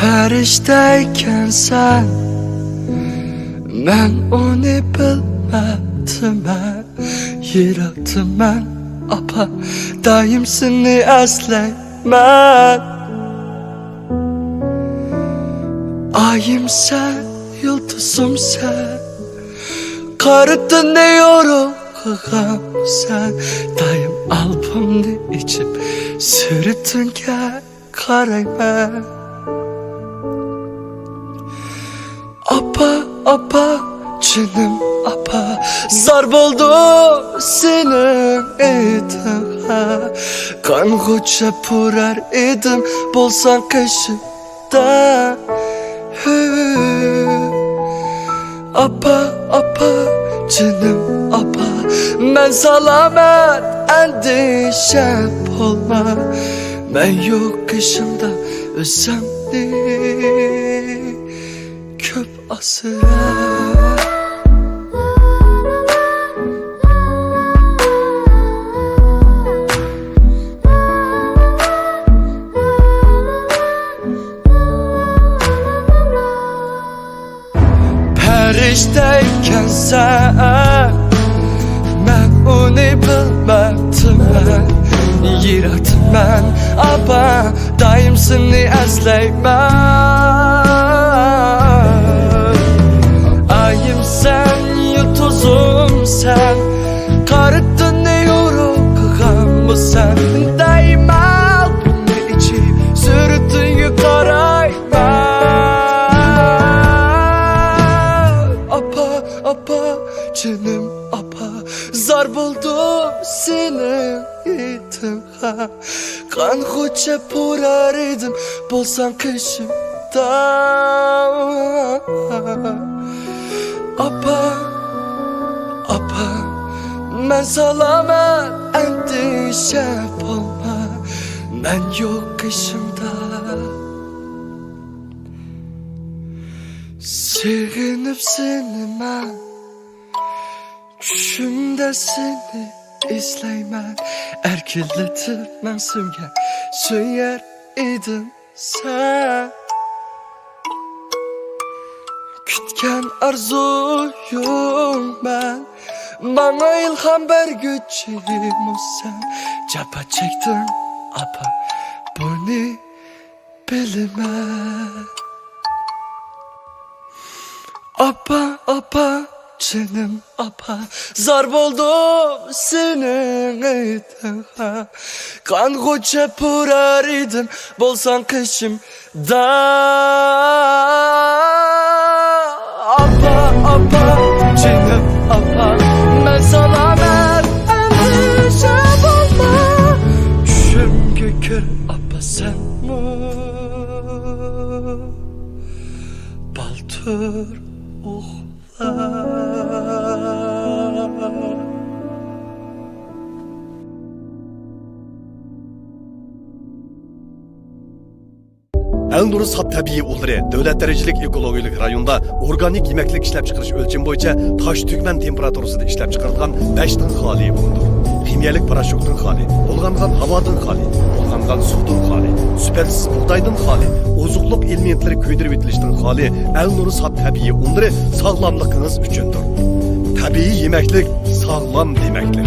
Her işteyken sen, ben onu bilmedim ben. Yarattım ben, apa daim seni özleymen. Ayım sen, yıldızım sen, karıttın ne yorum kıkam sen. Daim albümünü içip sürüttün ki karaymen. Apa, canım apa, zar buldu senin etine. Kan koça purar edim, bolsan kaşıda. Apa, canım apa, ben salamet endişem olma. Ben yok kışımda özlemli köp asıra. Perişteyken sen, ben onu bilmedim ben. Yarattım ben, apa daim seni özleymen. Ayım sen, yıldızım sen, karıttın ne yorum kıkamı sen. Daim albümünü içip sürüttün yukarıyman. Apa, canım apa, zar buldum senin itime. Kan koça purar edim, bolsan kışımda. Apa, ben salamet endişem olma. Ben yok kışımda. Sevinip seni ben, düşümde seni izleymen. Erkilletip ben sümgen söyler idim sen. Kütken arzuyum ben, bana ilham ver gücüm o sen. Capa çektim apa, bunu bilme. Apa, canım apa, zar buldum senin etine. Kan koça purar edim, bolsan kışımda. Apa, canım apa, ben salamet endişem olma. Düşüm gökür apa sen mi? Baltır uğlar. Elnur Sap tabiiy ulları davlat derejelik ekologik rayonda organik yemeklik ishlab chiqarish o'lchami bo'yicha tosh tugman temperaturasida ishlab chiqarilgan 5 dan xoli bo'ldi. Kimyalik parashutdan xoli, bulg'angan havodan xoli, bulg'angan suvdan xoli, supersiz buğdaydan xoli, ozuqliq elementlari kuydirib etilishdan xoli Elnur Sap tabiiy ulları sog'lomligingiz uchundir. Tabiiy yemeklik sog'lom demakdir.